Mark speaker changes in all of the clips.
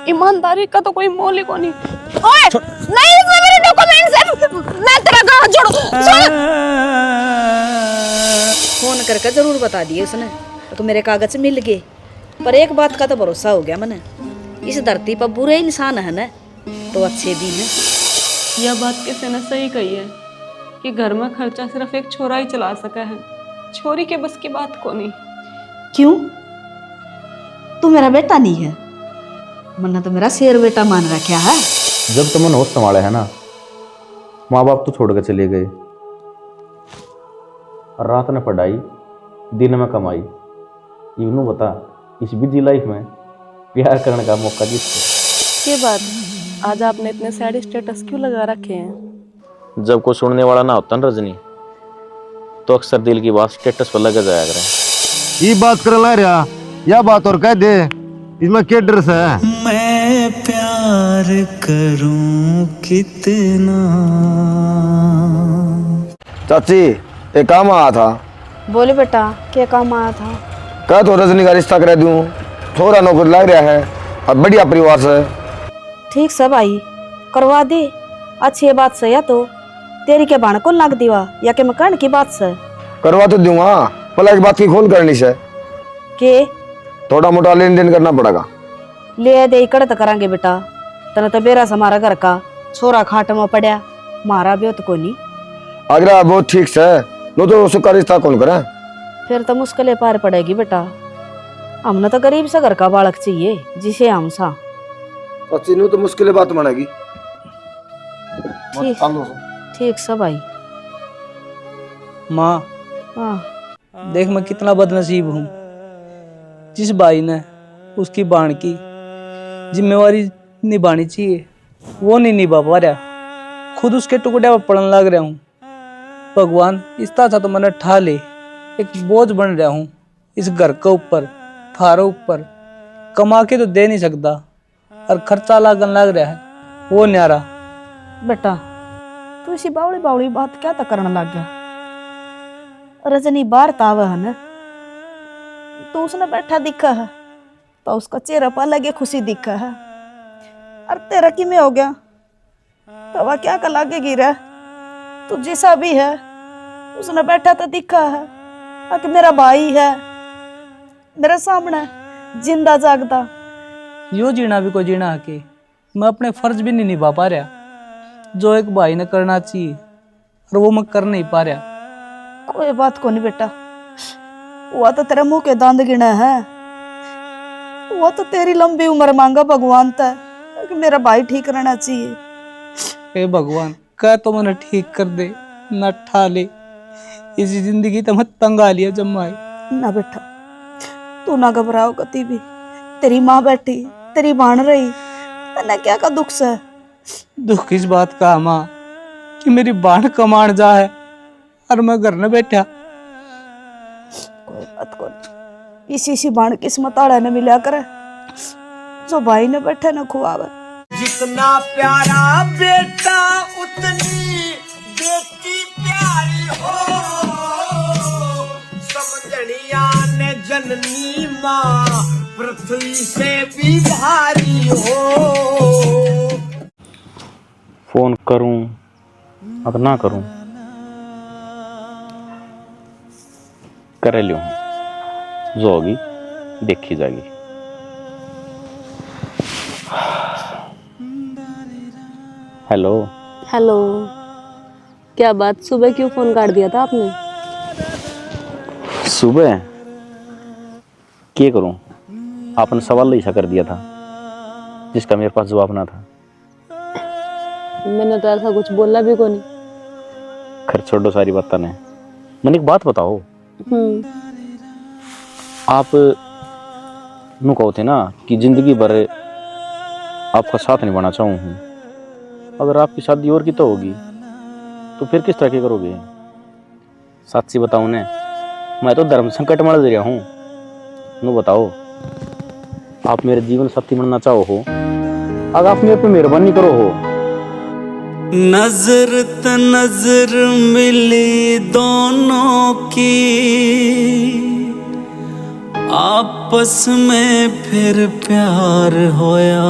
Speaker 1: ईमानदारी का तो कोई मोल ही को नहीं। ओए नहीं, इसमें मेरे डॉक्यूमेंट्स है, मैं तेरा हाथ जोड़ू।
Speaker 2: फोन करके जरूर बता दिए उसने तो मेरे कागज मिल गए। पर एक बात का तो भरोसा हो गया मने, इस धरती पर बुरे इंसान है ना तो अच्छे भी हैं।
Speaker 1: यह बात किसी ने सही कही है कि घर में खर्चा सिर्फ एक छोरा ही चला सका है, छोरी के बस की बात को नहीं।
Speaker 2: क्यों? तू मेरा बेटा नहीं है? मन्ना तो मेरा शेर बेटा मान रखा है।
Speaker 3: जब तुमने होश संभाले है ना, माँ बाप तो छोड़ के चले गए, रात ने पढ़ाई दिन में कमाई, इवनू बता इस बिजी लाइफ में प्यार करने का मौका किसको?
Speaker 1: ये बात आज आपने इतने सैड स्टेटस क्यों लगा रखे हैं?
Speaker 3: जब कोई सुनने वाला ना होता ना रजनी, तो अक्सर दिल की बात स्टेटस पर लगा जाया करे।
Speaker 4: ये बात कर ला रहा, या बात और कह दे, इसमें क्या ड्रेस है?
Speaker 5: मैं प्यार करूं कितना।
Speaker 4: चाची एक काम आया था।
Speaker 2: बोले बेटा, क्या काम आया था?
Speaker 4: कह तो रजनी का रिश्ता करा दूं, थोड़ा नौकर लग रहा है और बढ़िया परिवार से।
Speaker 2: ठीक सब आई करवा दे। अच्छी बात से या तो तेरी के बाण को लग दीवा या के मकान की बात से
Speaker 4: करवा तो दूंगा, भला एक बात की खोल करनी से
Speaker 2: के
Speaker 4: थोड़ा मोटा लेन देन करना पड़ेगा।
Speaker 2: ले दे इकड़ तो करांगे बेटा, तना तो बेरा से हमारा घर का छोरा खाट में पड़ा, मारा भी तो कोनी।
Speaker 4: आगरा बहुत ठीक से, नो तो उसका रिश्ता कौन करे?
Speaker 2: फिर तो मुश्किलें पार पड़ेगी बेटा, हमने तो गरीब से घर का बालक चाहिए जिसे हम सा।
Speaker 4: चाची नो तो मुश्किल बात बनेगी।
Speaker 2: ठीक ठीक सब आई।
Speaker 6: माँ
Speaker 2: हाँ
Speaker 6: देख मैं कितना बदनसीब हूँ, जिस भाई ने उसकी बाण की जिम्मेवारी निभानी चाहिए वो नहीं निभा पा रहा, खुद उसके टुकड़े पर पड़ने लग रहा हूँ। भगवान इस तरह तो मैंने ठा ले, एक बोझ बन रहा हूँ इस घर के ऊपर, थारे ऊपर। कमा के तो दे नहीं सकता और खर्चा लगन लग रहा है वो न्यारा।
Speaker 2: बेटा तू इसी बावड़ी बावड़ी बात क्या तक करने लग गया? रजनी बाहर ताव है ना, तो उसने बैठा दिखा है तो उसका चेहरा पर लगे खुशी दिखा है, और तेरा कि में हो गया तो वह क्या कर लगेगी रे? तू जैसा भी है उसने बैठा तो दिखा है कि मेरा भाई है मेरे सामने जिंदा जागता।
Speaker 6: यो जीना भी कोई जीना है कि मैं अपने फर्ज भी नहीं निभा पा रहा जो एक भाई ने करना चाहिए, और वो मैं कर नहीं पा रहा।
Speaker 2: कोई बात को नहीं बेटा, वो तो तेरे मुंह के दांत गिना है, वो तो तेरी लंबी उम्र मांगा भगवान था कि मेरा भाई ठीक रहना चाहिए।
Speaker 6: हे भगवान कह तो मैंने ठीक कर दे, न ठा ले, इसी जिंदगी तो मैं तंग आ लिया जम्माई।
Speaker 2: ना बेटा तू ना घबराओ कती भी, तेरी माँ बैठी तेरी बाण रही, तन्ने क्या का दुख से?
Speaker 6: दुख इस बात का माँ कि मेरी बाण कमाण जा है और मैं घर में बैठा।
Speaker 2: कोई बात को नहीं, इसी बाण किस्मत आड़ा ने मिला करे जो भाई ने बैठे न खुआवे।
Speaker 5: जितना प्यारा बेटा उतनी बेटी प्यारी हो, समझनिया ने जननी माँ पृथ्वी से भी भारी हो।
Speaker 3: फोन करूं अब ना करूं, कर लियो जो होगी देखी जाएगी। हेलो
Speaker 1: हेलो, क्या बात, सुबह क्यों फोन काट दिया था आपने?
Speaker 3: सुबह क्या करूं, आपने सवाल ऐसा कर दिया था जिसका मेरे पास जवाब ना था।
Speaker 1: मैंने तो ऐसा कुछ बोला भी को नहीं।
Speaker 3: खैर छोड़ो सारी बातें ने, मैंने एक बात बताओ। आप नु कहो थे ना कि जिंदगी भर आपका साथ निभाना चाहूँ हूँ, अगर आपकी शादी और की तो होगी तो फिर किस तरह की करोगे? सच्ची बताऊँ ने, मैं तो धर्म संकट में रह हूँ। नु बताओ, आप मेरे जीवन साथी बनना चाहो हो, अगर आप मेरे पे मेहरबानी करो हो।
Speaker 5: नजर त नजर मिली दोनों की, आपस में फिर प्यार होया,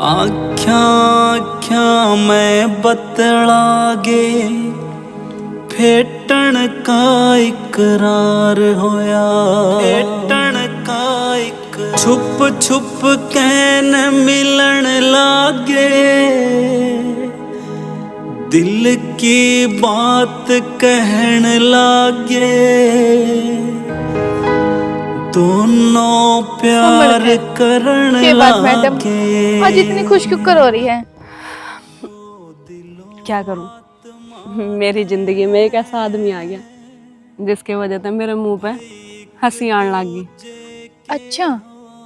Speaker 5: आख्या आख्या मैं बतला गे, फेटन का इकरार होया, फेटन का छुप छुप कैन मिलन लागे, दिल की बात कहन लागे, दोनों प्यार करण
Speaker 7: ये बात मैडम
Speaker 5: लागे।
Speaker 7: आज इतनी खुश क्यों कर हो रही है?
Speaker 1: क्या करूं, मेरी जिंदगी में एक ऐसा आदमी आ गया जिसके वजह से मेरे मुंह पे हंसी आने लगी।
Speaker 7: अच्छा,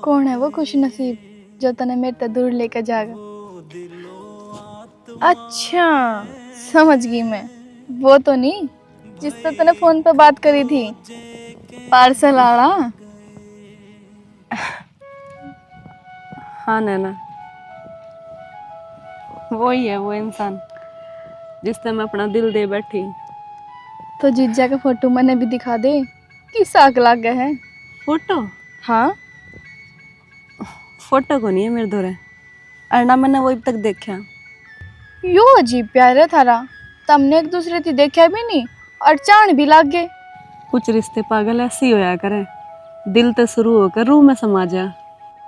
Speaker 7: कौन है वो खुश नसीब जो तने मेरे तक दूर लेकर जाएगा? अच्छा, समझ गई मैं। वो तो नहीं जिससे तने फोन पे बात करी थी, पार्सल आड़ा।
Speaker 1: हाँ नैना, वही है वो इंसान जिससे मैं अपना दिल दे बैठी।
Speaker 7: तो जीजा का फोटो मैंने भी दिखा दे, कि साक लाग गया है।
Speaker 1: फोटो?
Speaker 7: हाँ,
Speaker 1: फोटो को नहीं है मेरे धोरे, अरना मैंने वो अब तक देखा।
Speaker 7: यो अजीब प्यार है थारा, तमने एक दूसरे थी देखा भी नहीं और चाण भी लाग गए।
Speaker 1: कुछ रिश्ते पागल ऐसे ही होया करे, दिल ते शुरू होकर रूह में समा जा।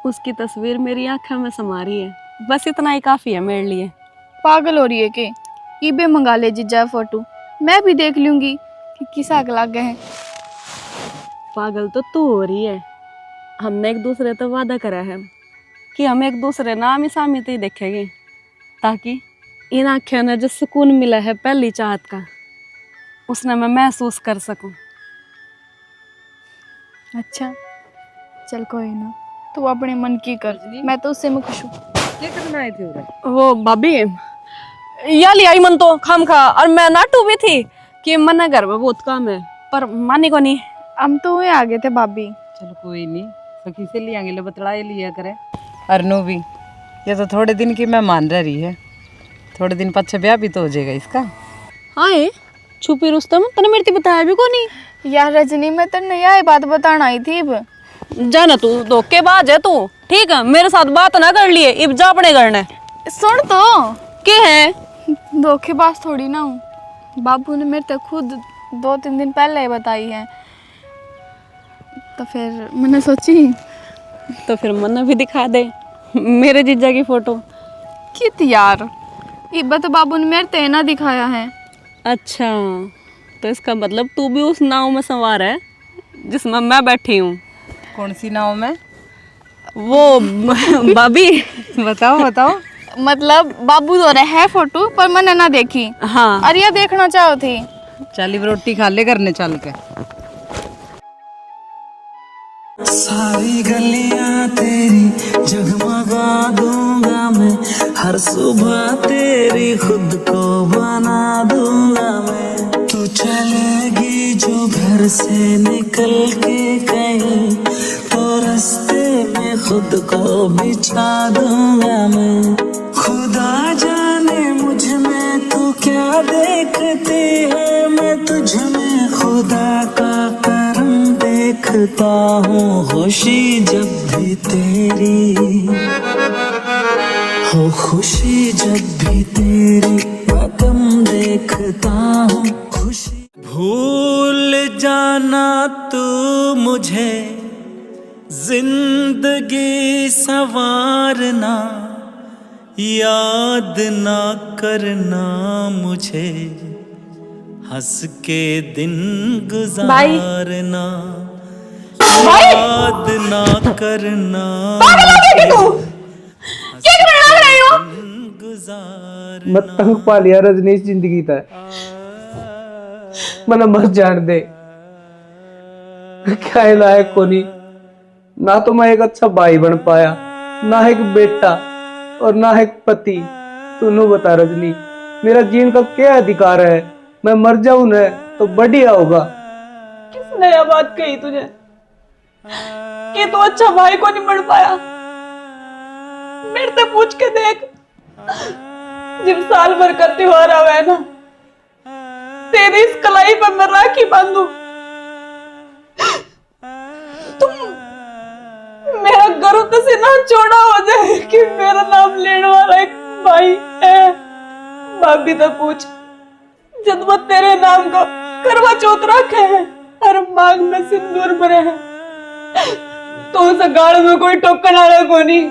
Speaker 1: उसकी तस्वीर मेरी आंखों में समा रही है, बस इतना ही काफी है मेरे लिए।
Speaker 7: पागल हो रही है के? ईबे मंगा ले जीजा फोटो, मैं भी देख लूंगी कि किसा लाग गए हैं।
Speaker 1: पागल तो तू हो रही है। हमने एक दूसरे तो वादा करा है कि हम एक दूसरे नाम सामी ही देखेंगे, ताकि इन आँखों ने जो सुकून मिला है पहली चाहत का, उसने मैं महसूस कर सकूं।
Speaker 7: अच्छा चल कोई ना, तू अपने मन की कर, मैं तो उससे में खुश हूँ।
Speaker 8: क्या करना आए थे उधर?
Speaker 1: वो भाभी या ले आई मन तो खाम खा, और मैं नाटू भी थी कि मन घर में बहुत काम है, पर मानी को नहीं।
Speaker 7: हम तो वही आ गए थे भाभी।
Speaker 8: चलो कोई नहीं, सखी से लियांगे, ले बतलाए लिया करे। अरनू भी ये तो थोड़े दिन की मेहमान रह रही है, थोड़े दिन पीछे ब्याह भी तो हो जाएगा इसका।
Speaker 1: हाँ छुपी रुस्तम, तने मेरे को बताया भी को नहीं।
Speaker 7: यार रजनी, मैं तो नया बात बताना आई थी। अब
Speaker 1: जाना तू, धोखेबाज है तू। ठीक है, मेरे साथ बात ना कर लिए, इब जा अपने घर ने।
Speaker 7: सुन तो,
Speaker 1: के है
Speaker 7: धोखेबाज थोड़ी ना हूँ, बाबू ने मेरे तक खुद 2-3 दिन पहले ही बताई है। तो फिर मैंने सोची
Speaker 1: तो फिर मन भी दिखा दे मेरे जीजा की फोटो।
Speaker 7: कित यार, इब्बा तो बाबू ने मेरे ते ना दिखाया है।
Speaker 1: अच्छा, तो इसका मतलब तू भी उस नाव में सवार है जिसमें मैं बैठी हूँ।
Speaker 8: कौन सी नाव में?
Speaker 1: वो भाभी
Speaker 8: बताओ बताओ।
Speaker 7: मतलब बाबू तो रहे है फोटो, पर मैंने ना देखी।
Speaker 1: हाँ,
Speaker 7: और ये देखना चाहो थी।
Speaker 8: चल अब रोटी खा ले करने चल के।
Speaker 5: सारी गलियां तेरी जगमगा दूंगा मैं, हर सुबह तेरी खुद को बना दूंगा मैं। तू चलेगी जो घर से निकल के कहीं, तो रास्ते में खुद को बिछा दूंगा मैं। खुदा जाने मुझ में तू क्या देखती है, मैं तुझ में खुदा का करम देखता हूँ। खुशी जब भी तेरी हो, खुशी जब भी तेरी मैं कम देखता हूँ। खुशी भूल जाना तू मुझे, जिंदगी संवारना, याद ना करना मुझे, हंस के दिन गुजारना, याद ना करना गुजार।
Speaker 6: मत तंग पा लिया रजनीश जिंदगी तक, मना मर जान दे। क्या लायक को नहीं, ना तो मैं एक अच्छा भाई बन पाया, ना एक बेटा और ना एक पति। तू बता रजनी, मेरा जीवन का क्या अधिकार है? मैं मर जाऊं न तो बढ़िया होगा।
Speaker 1: किसने यह बात कही तुझे कि तू अच्छा भाई को नहीं बन पाया? मेरे से पूछ के देख, जब साल भर का त्योहार आवे ना, तेरी इस कलाई पर मैं राखी बांधू, तो सीना चौड़ा हो जाए कि मेरा नाम लेने वाला एक भाई है। भाभी तो पूछ, जब वो तेरे नाम को करवा चौथ रखे हैं और मांग में सिंदूर भरे हैं, तो उस गाड़ में कोई टोकन वाला को नहीं।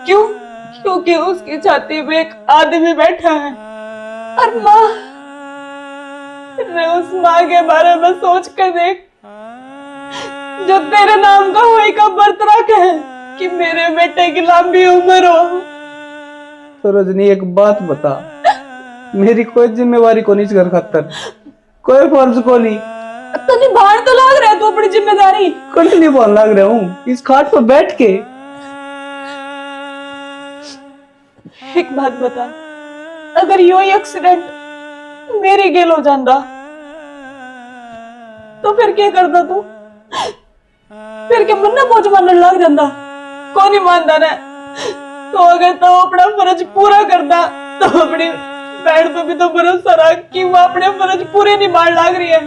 Speaker 1: क्यों? क्योंकि उसकी छाती में एक आदमी बैठा है। और माँ, उस माँ के बारे में सोच कर देख, जो तेरे नाम का वही का व्रत रखे है कि मेरे बेटे की लंबी उम्र हो।
Speaker 6: तो रजनी एक बात बता, मेरी कोई जिम्मेवारी को नहीं इस घर खातर, कोई फर्ज को नहीं।
Speaker 1: तो निभान तो लग रहा है तू अपनी जिम्मेदारी।
Speaker 6: कंट निभाने लग रहा हूँ इस खाट पर बैठ के।
Speaker 1: एक बात बता, अगर यो एक्सीडेंट मेरी गेल हो जाता तो फिर क्या करता तू? फिर क्या मन्ना पहुंच मानने लग जाता? कौन ही मानता ना? तो अगर तो अपना फर्ज पूरा करता तो अपनी बहन पे भी तो भरोसा रख कि वो अपने फर्ज पूरे निभाने लग रही है।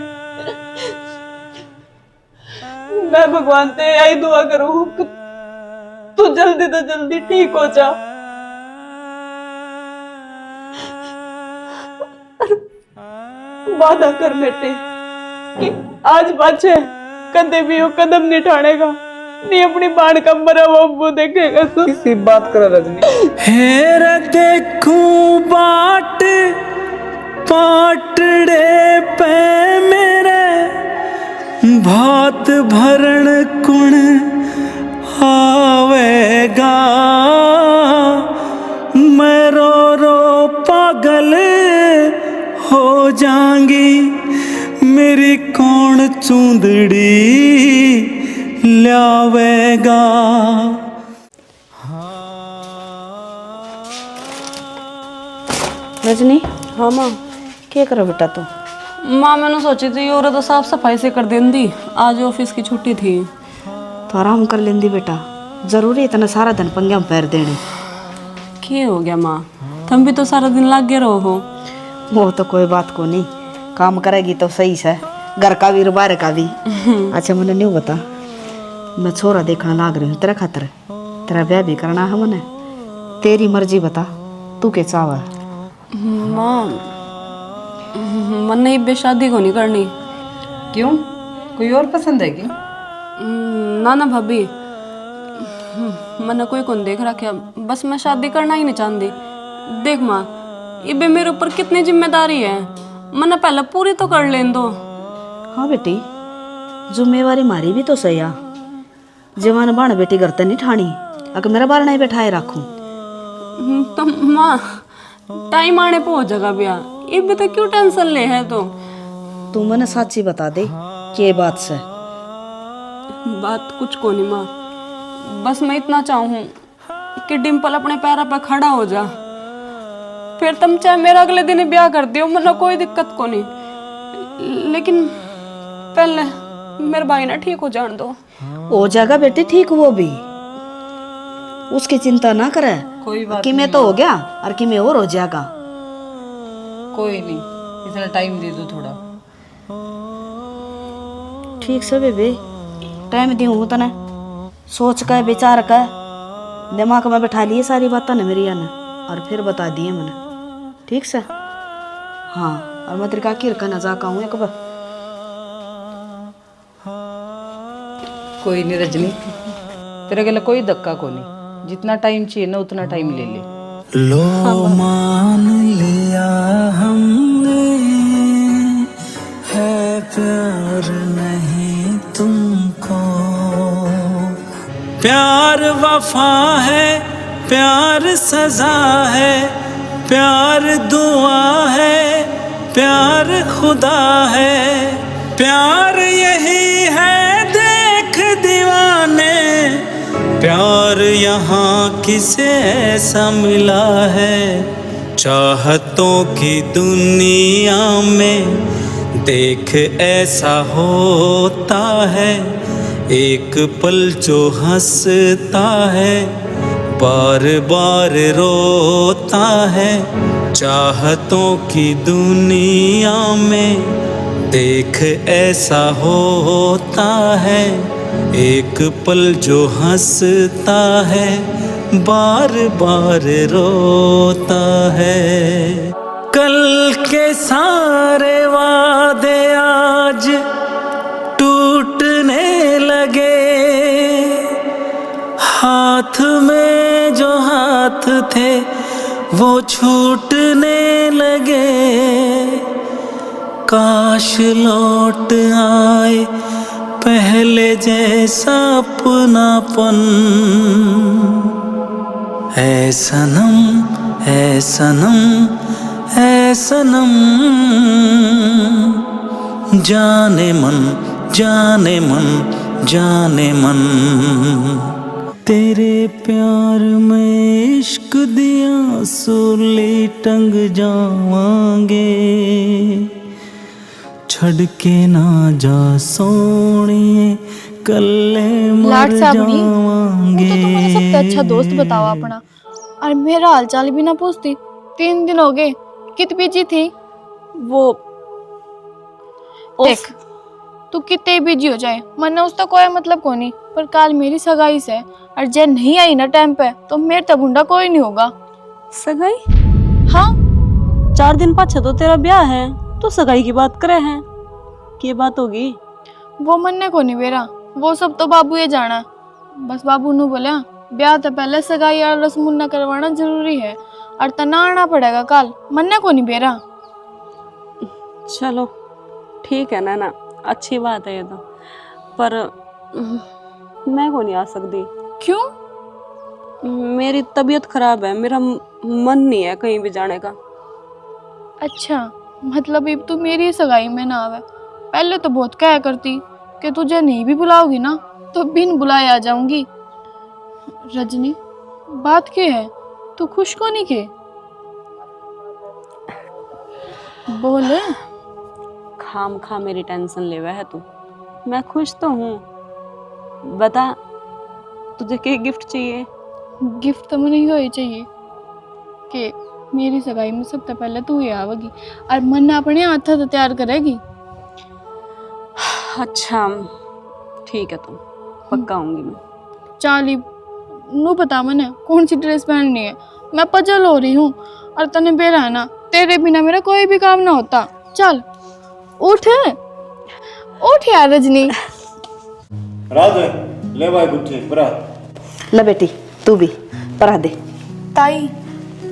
Speaker 1: मैं भगवान से यही दुआ करूं कि तू जल्दी तो जल्दी ठीक हो जा। वादा कर बेटे कि आज पाछे कदे भी वो कदम नहीं ठानेगा, नहीं अपनी बाण का मरा वो अब्बू देखेगा। तो
Speaker 6: किसी बात कर रजनी।
Speaker 5: हेर देखूं बाट पाटड़े पे मेरे, भात भरण कुण आवेगा। मैं रो रो पागल हो जाऊंगी, मेरी कौन चूंदड़ी लावेगा।
Speaker 2: रजनी,
Speaker 1: हाँ माँ।
Speaker 2: क्या करो बेटा तू?
Speaker 1: माँ मैंने सोची थी और तो साफ सफाई से कर देंदी, आज ऑफिस की छुट्टी थी।
Speaker 2: तो आराम कर लेंदी बेटा, जरूरी इतना सारा दिन पंगे में पैर देने?
Speaker 1: क्या हो गया माँ, तुम भी तो सारा दिन लग गए रहो हो।
Speaker 2: वो तो कोई बात को नहीं, काम करेगी तो सही से, घर का भी और बाहर का भी। अच्छा मैंने नहीं बता, मैं छोरा देखने लाग रही हूँ तेरा खातर, तेरा ब्याह भी करना है मैंने। तेरी मर्जी बता, तू के चावा?
Speaker 1: माँ मन नहीं बेशादी को नहीं करनी।
Speaker 8: क्यों, कोई और पसंद है क्या?
Speaker 1: ना ना भाभी, मैंने कोई कौन देख रखा, बस मैं शादी करना ही नहीं चाहती। देख माँ, ये बे मेरे ऊपर कितनी जिम्मेदारी है, मैंने पहले पूरी तो कर लें दो।
Speaker 2: हाँ बेटी, जिम्मेवारी मारी भी तो सही आ। जवान बाण बेटी घर ते नहीं ठानी, अगर मेरा बार नहीं बैठाए रखूं
Speaker 1: तो माँ टाइम आने पे हो जाएगा ब्याह, ये भी तो क्यों टेंशन ले है? तो
Speaker 2: तू मैंने सच्ची बता दे के बात से।
Speaker 1: बात कुछ को नहीं माँ, बस मैं इतना चाहूँ कि डिम्पल अपने पैरों पर खड़ा हो जा, फिर तुम चाहे मेरा अगले दिन ही ब्याह कर दियो, मतलब कोई दिक्कत को नहीं। लेकिन पहले मेरे भाई ना ठीक हो जान दो।
Speaker 2: हो जाएगा बेटी ठीक, वो भी उसकी चिंता ना करे।
Speaker 8: कोई बात
Speaker 2: कि मैं तो हो गया और कि मैं और हो जाएगा।
Speaker 8: कोई नहीं, इतना टाइम दे दो थोड़ा।
Speaker 2: ठीक से बेबे, टाइम दी हूँ तने, सोच कर विचार कर दिमाग में बैठा लिए सारी बातें ने मेरी ने, और फिर बता दिए मैंने। ठीक से? हाँ, और मैं तेरे का किरका न जा कहूँ एक बार।
Speaker 8: कोई नहीं रजनी, तेरे गले कोई धक्का को नहीं, जितना टाइम चाहिए ना उतना टाइम ले ले।
Speaker 5: लो मान लिया हमने, है प्यार नहीं तुमको। प्यार वफा है, प्यार सजा है, प्यार दुआ है, प्यार खुदा है। प्यार यही है देख दीवाने, प्यार यहाँ किसे ऐसा मिला है। चाहतों की दुनिया में देख ऐसा होता है, एक पल जो हंसता है बार बार रोता है। चाहतों की दुनिया में देख ऐसा होता है, एक पल जो हंसता है बार बार रोता है। कल के सारे वादे आज टूटने लगे, हाथ में जो हाथ थे वो छूटने लगे। काश लौट आए पहले जैसा अपनापन। ऐ सनम ऐ सनम ऐ सनम, जाने मन जाने मन जाने मन। तेरे प्यार में इश्क दिया सूली टंग जावांगे, छड़ के ना जा सोनिए कल्ले मर
Speaker 7: लाड साबड़ी,
Speaker 5: जावांगे।
Speaker 7: तो तुम्हारा सबसे अच्छा दोस्त बताओ अपना, और मेरा हालचाल भी ना पूछती। 3 दिन हो गए, कित बिजी थी
Speaker 1: वो
Speaker 7: देख। तू कितने बिजी हो जाए मन्ने उसका कोई मतलब को नहीं, पर कल मेरी सगाई से और जे नहीं आई ना टाइम पे तो मेरे तक गुंडा कोई नहीं होगा।
Speaker 1: सगाई?
Speaker 7: हाँ
Speaker 1: 4 दिन पाछे तो तेरा ब्याह है, तो सगाई की बात करे हैं। की बात होगी?
Speaker 7: वो मन्ने को नहीं बेरा, वो सब तो बाबू ये जाना है। बस बाबू ने बोला ब्याह तो पहले सगाई और रस्म करवाना जरूरी है, और तना आना पड़ेगा कल। मन्ने को नहीं बेरा।
Speaker 1: चलो ठीक है ना, अच्छी बात है ये तो, पर मैं को नहीं आ सकती।
Speaker 7: क्यों?
Speaker 1: मेरी तबीयत खराब है, मेरा मन नहीं है कहीं भी जाने का।
Speaker 7: अच्छा, मतलब अब तू मेरी सगाई में ना आवे। पहले तो बहुत कहा करती कि तुझे नहीं भी बुलाओगी ना तो बिन बुलाए आ जाऊंगी। रजनी, बात क्या है? तू खुश को नहीं के? बोल।
Speaker 1: खाम खा मेरी टेंशन ले हुआ है तू। मैं खुश तो हूँ, बता तुझे क्या गिफ्ट चाहिए?
Speaker 7: गिफ्ट तो मुझे ही चाहिए कि मेरी सगाई में सबसे पहले तू ही आवेगी और मन अपने हाथ तो तैयार करेगी।
Speaker 1: अच्छा ठीक है, तो पक्का आऊंगी मैं।
Speaker 7: चाली नू पता मैंने कौन सी ड्रेस पहननी है। मैं पजल हो रही हूँ और तने बेरा है ना, तेरे बिना मेरा कोई भी काम ना होता। चल उठ उठ यार रजनी।
Speaker 9: राज ले भाई गुट्ठी परा।
Speaker 2: ले बेटी तू भी पढ़ा दे।
Speaker 7: ताई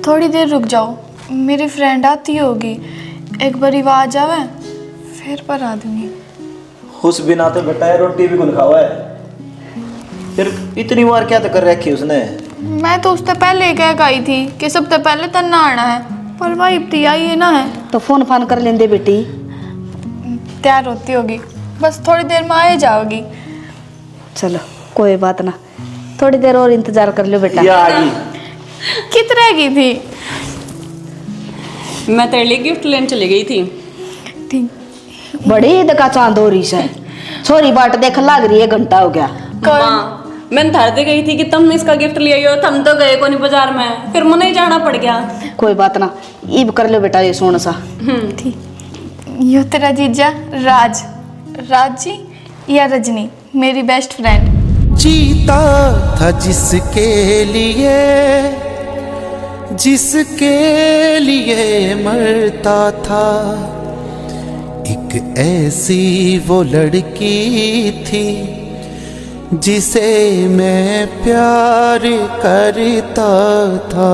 Speaker 7: थोड़ी देर रुक जाओ, मेरी फ्रेंड आती होगी, एक बारी आवाज आवे फिर पढ़ा दूंगी।
Speaker 9: उस बिना तो बेटा है रोटी भी कुल खावा है। फिर इतनी बार क्या तो कर रखी उसने?
Speaker 7: मैं तो उससे पहले ही कह गई थी कि सबसे पहले तन्ना आना है, पर भाई इब्ती आई है ना है
Speaker 2: तो फोन फान कर लेंदे बेटी।
Speaker 7: तैयार होती होगी, बस थोड़ी देर में आ जाओगी।
Speaker 2: चलो कोई बात ना, थोड़ी देर और इंतजार कर लो बेटा।
Speaker 9: या आ गई।
Speaker 7: कित रह गई थी?
Speaker 1: मैं तेरे लिए गिफ्ट लेने चली गई थी।
Speaker 7: ठीक।
Speaker 2: बड़ी दका चांद हो रही है, छोरी बाट देख लाग रही है, घंटा हो गया।
Speaker 1: माँ मैं थारते गई थी कि तुम इसका गिफ्ट ले आई हो, तुम तो गए को नहीं बाजार में, फिर मुझे ही जाना पड़ गया।
Speaker 2: कोई बात ना, ईब कर लो बेटा ये सोना सा।
Speaker 7: ठीक। यो तेरा जीजा राज। राज जी या रजनी मेरी बेस्ट फ्रेंड।
Speaker 5: जीता था जिसके लिए मरता था। एक ऐसी वो लड़की थी जिसे मैं प्यार करता था।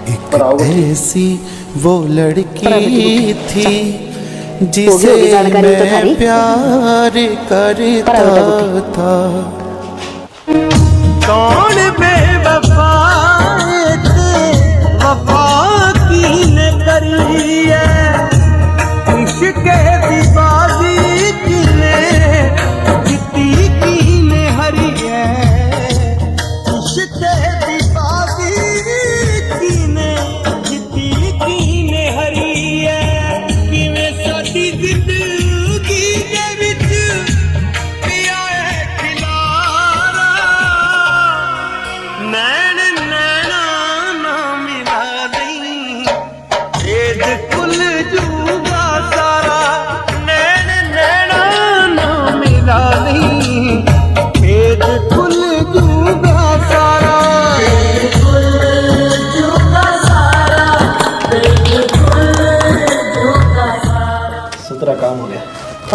Speaker 5: एक ऐसी वो लड़की थी जिसे मैं प्यार करता था। कौन बेवफा वफा की ने करी है, इश्क दीवानी की ने जीती की ने हरी है। इश्क दीवानी की ने जीती की ने हरी है। कि मैं साडी जिंदगी दे विच पिया है खिलारा,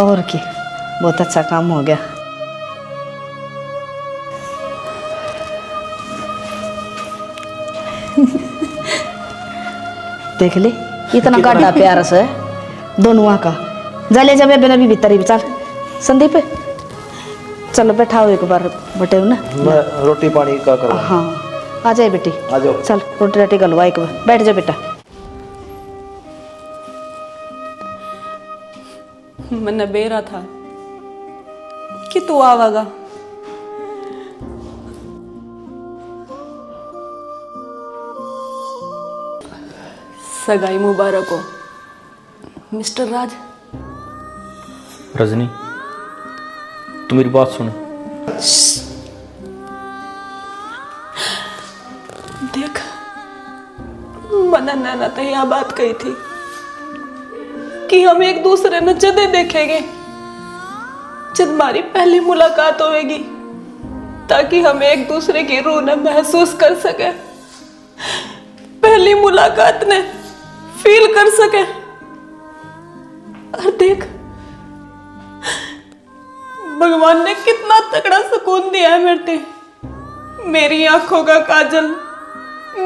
Speaker 2: और की बहुत अच्छा काम हो गया। देख ले इतना गाढ़ा प्यार से दोनों का। जा ले जा बेबे भी भीतर ही चल। संदीप चलो बैठाओ एक बार बटे ना।
Speaker 9: मैं रोटी पानी का करूँ?
Speaker 2: हाँ आ जाए बेटी,
Speaker 9: आ जाओ।
Speaker 2: चल रोटी रोटी गलवा एक बार, बैठ जा बेटा।
Speaker 1: मैंने बेरा था कि तू आवागा। सगाई मुबारक हो मिस्टर राज।
Speaker 3: रजनी, तू मेरी बात सुन।
Speaker 1: देख मैंने नैना तो यह बात कही थी कि हम एक दूसरे न जदे देखेंगे जब हमारी पहली मुलाकात होगी, ताकि हम एक दूसरे की रूह न महसूस कर सके, पहली मुलाकात ने फील कर सके। और देख भगवान ने कितना तगड़ा सुकून दिया है मेरे, मेरी आंखों का काजल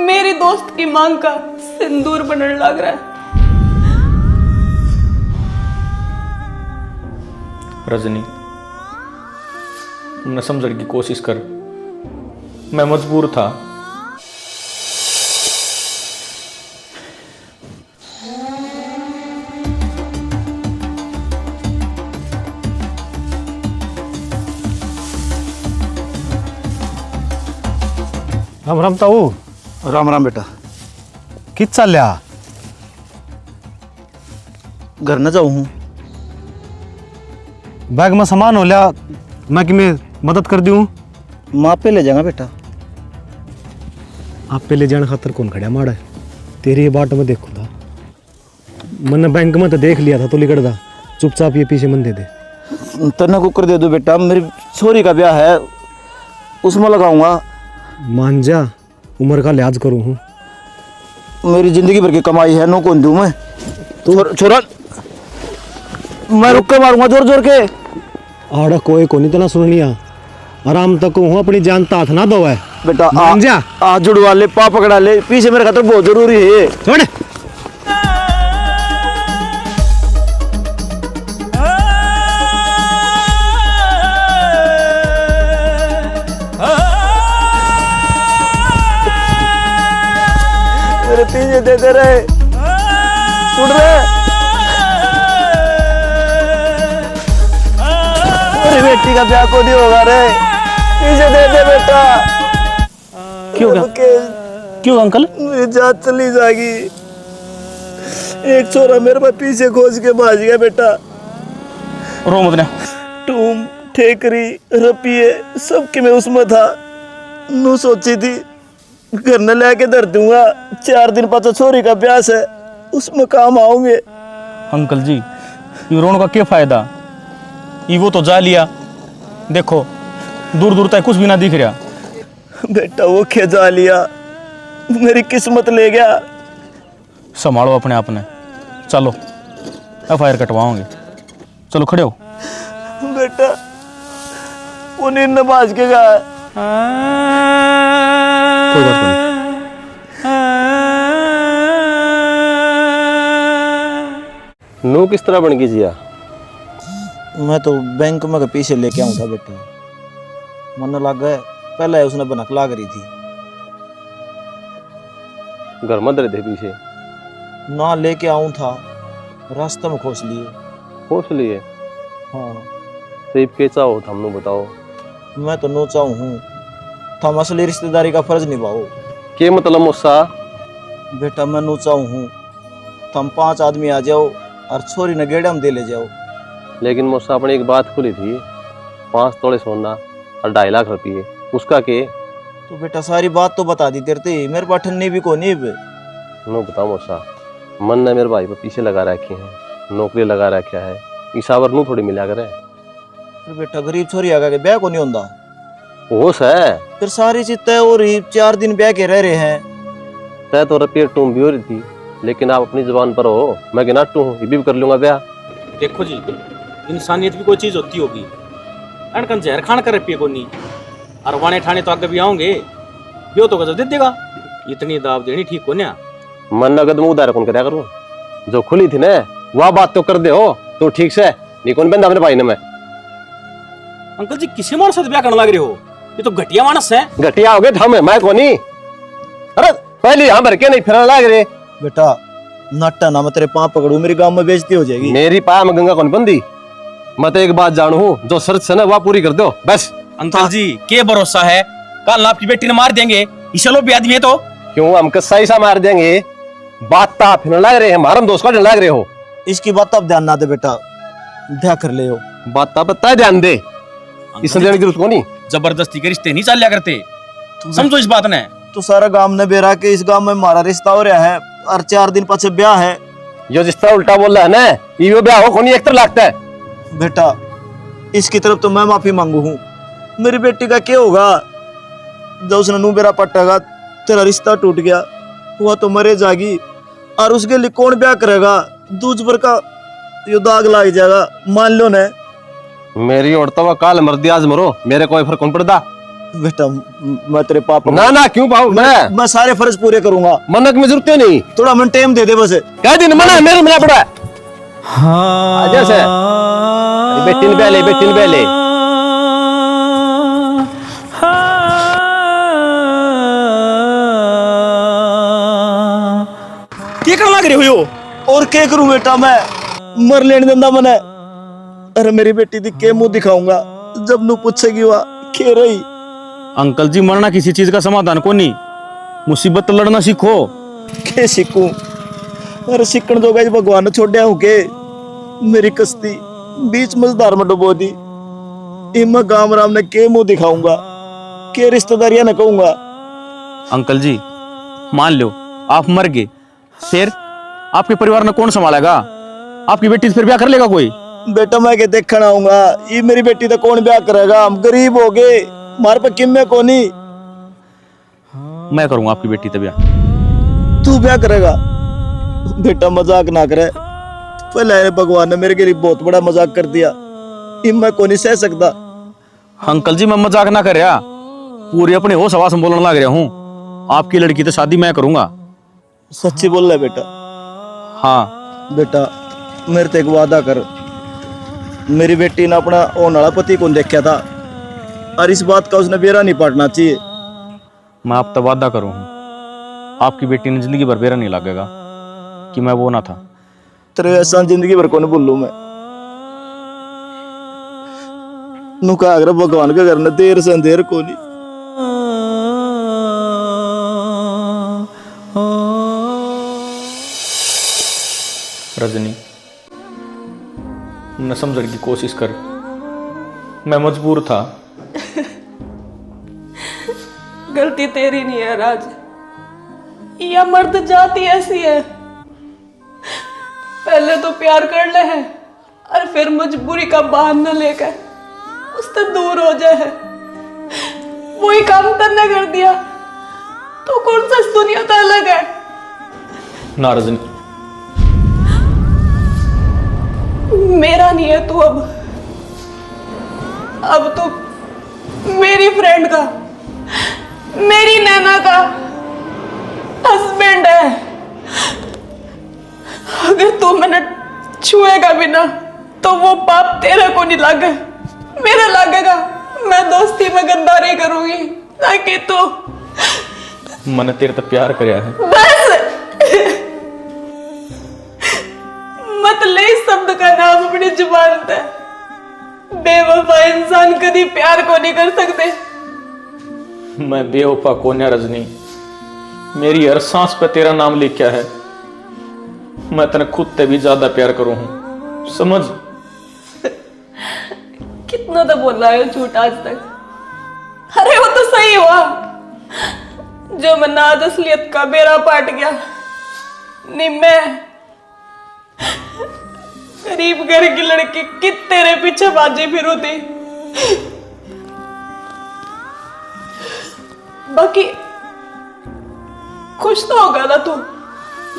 Speaker 1: मेरी दोस्त की मांग का सिंदूर बनने लग रहा है।
Speaker 3: रजनी, न समझने की कोशिश कर, मैं मजबूर था।
Speaker 10: राम राम ताऊ।
Speaker 9: राम राम बेटा।
Speaker 10: कित चालल्या?
Speaker 9: घर न जाऊ हूँ।
Speaker 10: बैग में सामान हो लिया, मैं कि मैं मदद कर दूँ?
Speaker 9: माँ पे ले जाऊंगा बेटा।
Speaker 10: आप पे ले जाने खातर कौन खड़ा माड़ा है? तेरी ये बाट में देखो था, मैंने बैंक में तो देख लिया था, तो लिकड़ दा चुपचाप ये पीछे मन दे दे।
Speaker 9: तन्ने कुकर दे दो बेटा, मेरी छोरी का ब्याह है उसमें लगाऊंगा।
Speaker 10: मान जा, उम्र का लिहाज करूँ हूँ।
Speaker 9: मेरी जिंदगी भर की कमाई है, नो कौन दूं मैं? छोरा मैं रुक के मारूंगा जोर जोर के।
Speaker 10: आड़ा कोई को नहीं तना सुनिया, आराम तक हूँ, अपनी जान ताथ ना दो है
Speaker 9: बेटा।
Speaker 10: मान जा,
Speaker 9: आ जुड़वा ले, पा पकड़ा ले, पीछे मेरे खातर बहुत जरूरी है।
Speaker 10: छोड़।
Speaker 9: मेरे पीछे दे रहे, सुन रहे? मेरी बेटी का ब्याह को नहीं होगा रे, पीछे दे बेटा।
Speaker 3: क्यों क्यों अंकल?
Speaker 9: मेरी जान चली जाएगी। एक छोरा मेरे पे पीछे खोज के भाग गया बेटा।
Speaker 3: रो मत ना।
Speaker 9: टूम ठेकरी रपिए सबके में उसमें था। नू सोची थी घर न लेके धर दूंगा, 4 दिन पाछा छोरी का ब्याह है, उसमें काम आऊंगे।
Speaker 3: अंकल जी, ये रोने का क्या फायदा? ये वो तो जा लिया, देखो दूर दूर तक कुछ भी ना दिख रहा।
Speaker 9: बेटा वो खेजा लिया, मेरी किस्मत ले गया।
Speaker 3: संभालो अपने आप ने, चलो FIR कटवाओगे। चलो खड़े हो।
Speaker 9: बेटा वो नींद बाज के गया।
Speaker 3: कोई बात नहीं।
Speaker 11: नू किस तरह बन गई जिया?
Speaker 9: मैं तो बैंक में के पीछे लेके आऊँ था बेटा, मन लग गए। पहले उसने बनक लाग रही थी,
Speaker 11: घर में रहे थे पीछे
Speaker 9: ना लेके आऊँ था, रास्ते में खोस लिए।
Speaker 11: खोस लिए?
Speaker 9: हाँ।
Speaker 11: तो ये कैसा हो हमने बताओ।
Speaker 9: मैं तो नो चाहूँ हूँ, थम असली रिश्तेदारी का फर्ज निभाओ।
Speaker 11: के मतलब मुस्सा?
Speaker 9: बेटा मैं नो चाहूँ हूँ, थम 5 आदमी आ जाओ और छोरी न गेड़ा में दे ले जाओ।
Speaker 11: लेकिन मुस्सा अपनी एक बात खुली थी, 5 तोले सोना और 2.5 लाख रुपये, उसका के?
Speaker 9: तो बेटा सारी बात तो बता दी तेरे, मेरे पाठन नहीं भी को नहीं बे।
Speaker 11: नो बताओ मुस्सा, मन ने मेरे भाई पर पीछे लगा रखे हैं, नौकरी लगा रखा है, ईसावर नू थोड़ी मिला करे।
Speaker 9: फिर बेटा गरीब छोरी आगा के ब्याह को नहीं होता।
Speaker 11: होश है?
Speaker 9: फिर सारी चीज तय हो रही, 4 दिन ब्याह के रह रहे हैं।
Speaker 11: तय तो रुपये टूम भी हो रही थी, लेकिन आप अपनी जुबान पर हो, मैं गिना टू हूँ, ये भी कर लूंगा ब्याह।
Speaker 3: देखो जी, इंसानियत भी कोई चीज होती होगी। अनकन जहर खान कर पिए को नहीं, और वाने ठाणे तो आगे भी आओगे, यो तो गजब दे देगा। इतनी दाव देनी ठीक को ना।
Speaker 11: मन नगद मुंह उधार कौन करया करूं, जो खुली थी ना वह बात तो कर दे हो तो ठीक से, नहीं कौन बंदा अपने भाई ने। मैं
Speaker 3: अंकल जी किसी मानस से ब्याह करने लग रहे हो, ये तो घटिया मानस है।
Speaker 11: घटिया हो गए हम, मैं कोनी। अरे पहले हम भर के नहीं फिरने लग रहे।
Speaker 9: बेटा नट्टा ना मैं तेरे पाँव पकड़ू, मेरी गांव में बेइज्जती हो जाएगी।
Speaker 11: मेरी पाया में गंगा कौन बंदी। मैं तो एक बात जानू हूँ, जो शर्त से ना वह पूरी कर दो बस।
Speaker 3: अंकल जी के भरोसा है, कल आपकी बेटी ने मार देंगे, चलो भी आदमी है तो
Speaker 11: क्यों हम कस्सा ही सा मार देंगे। बात तो आप फिरने लग रहे हैं, हमारा दोस्त का लग रहे हो।
Speaker 9: इसकी बात अब ध्यान ना दे बेटा, ब्याह कर ले हो।
Speaker 11: बात तो बता ध्यान दे, इसने देने की जरूरत को नहीं।
Speaker 3: जबरदस्ती के रिश्ते नहीं चल लिया करते, समझो इस बात ने।
Speaker 9: तो सारा गांव ने बेरा के इस गांव में हमारा रिश्ता हो रहा है, और 4 दिन पीछे ब्याह है।
Speaker 11: जो जिस तरह उल्टा बोल रहा है ना, ये ब्याह हो कोनी एक तरह लगता है।
Speaker 9: बेटा इसकी तरफ तो मैं माफी मांगू हूँ, मेरी बेटी का क्या होगा जब उसने नू बेरा पटेगा, तेरा रिश्ता टूट गया, वह तो मरे जाएगी, और उसके लिए कौन ब्याह करेगा। दूज पर का यो दाग लग जाएगा, मान लो ने।
Speaker 11: मेरी औरत वह काल मर दिया, आज मरो, मेरे कोई फर्क कौन पड़ता।
Speaker 9: बेटा मैं तेरे पापा
Speaker 11: ना ना क्यों पाऊं,
Speaker 9: मैं सारे फर्ज पूरे करूंगा।
Speaker 11: मनक में जरूरत नहीं,
Speaker 9: थोड़ा मन टाइम दे दे बस।
Speaker 11: कह दिन मना मेरे मना पड़ा जैसे बेटी ने बेले, बेटी ने बेले।
Speaker 3: क्या करने लग रहे हो?
Speaker 9: और क्या करूं बेटा, मैं मर लेने देंदा मने। अरे मेरी बेटी दी के मुंह दिखाऊंगा जब नू पूछेगी वह के रही।
Speaker 3: अंकल जी मरना किसी चीज का समाधान को नहीं, मुसीबत लड़ना सीखो।
Speaker 9: के सीखूं, अरे सीखण जोगा भगवान ने छोड़या हो के। मेरी कश्ती बीच मझधार में डुबो दी, इम गांव राम ने के मुंह दिखाऊंगा, के रिश्तेदारियां ने कहूंगा।
Speaker 3: अंकल जी मान लो आप मर गए, फिर आपके परिवार ने कौन संभालेगा? आपकी बेटी से फिर ब्याह कर लेगा कोई?
Speaker 9: बेटा मैं के देखण आऊंगा, ये मेरी बेटी तो कौन ब्याह करेगा, हम गरीब हो गए, मार पर किम में कोनी।
Speaker 3: मैं करूंगा आपकी बेटी से ब्याह।
Speaker 9: तू ब्याह करेगा? बेटा मजाक ना करे, पहले भगवान ने मेरे के लिए बहुत बड़ा मजाक कर दिया, इम मैं कोनी सह सकता।
Speaker 3: अंकल जी मैं मजाक ना कर रहा, पूरी अपने होश हवास में बोलने लग रहा हूँ। आपकी लड़की तो शादी मैं करूंगा।
Speaker 9: सच्ची बोल रहा बेटा?
Speaker 3: हाँ
Speaker 9: बेटा मेरे ते एक वादा कर, मेरी बेटी ने अपना होने वाला पति कौन देखा था, और इस बात का उसने बेरा नहीं पाटना चाहिए।
Speaker 3: मैं आप तो वादा करूँ, आपकी बेटी ने जिंदगी भर बेरा नहीं लगेगा कि मैं वो ना था।
Speaker 9: तेरे ऐसा जिंदगी भर कौन भूलू मैं। नुका अगर भगवान के घर ने देर से अंधेर को नहीं।
Speaker 3: रजनी न समझने की कोशिश कर, मैं मजबूर था।
Speaker 1: गलती तेरी नहीं है राज, या मर्द जाति ऐसी है, पहले तो प्यार कर ले है और फिर मजबूरी का बहाना लेकर उससे दूर हो जाए। वही काम तन्ने कर दिया तो कौन सा इस दुनिया तो अलग है।
Speaker 3: ना रजनी,
Speaker 1: मेरा नहीं है तू, अब तो मेरी फ्रेंड का, मेरी नैना का हस्बैंड है। अगर तू मैंने छुएगा भी ना तो वो पाप तेरे को नहीं लगे, मेरा लगेगा। मैं दोस्ती में गद्दारी करूंगी ताकि तू।
Speaker 3: मैंने तेरे तक प्यार कराया है।
Speaker 1: बस मत ले इस शब्द का नाम अपनी जुबान पे। बेवफा इंसान कभी प्यार को नहीं कर सकते।
Speaker 3: मैं बेवफा कौन है रजनी, मेरी हर सांस पे तेरा नाम लिखा है। मैं तेने खुद से भी ज्यादा प्यार करूं हूं, समझ।
Speaker 1: कितना तो बोला है झूठ आज तक। अरे वो तो सही हुआ जो मैं नाज असलियत का बेड़ा पाट गया। नहीं मैं गरीब घर की लड़की कि तेरे पीछे बाजी फिर होती। बाकी खुश तो होगा ना तू,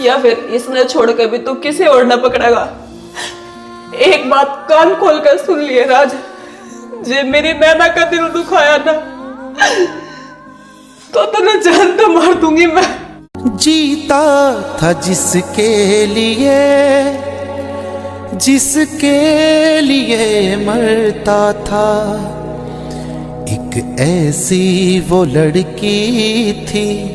Speaker 1: या फिर इसने छोड़ के भी तू किसी और न पकड़ेगा? एक बात कान खोल कर सुन लिए राज, जे मेरी नैना का दिल दुखाया ना तो ना जान तो मार दूंगी मैं।
Speaker 5: जीता था जिसके लिए मरता था। एक ऐसी वो लड़की थी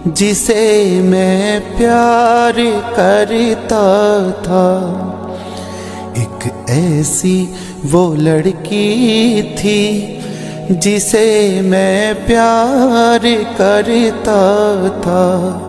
Speaker 5: जिसे मैं प्यार करता था। एक ऐसी वो लड़की थी जिसे मैं प्यार करता था।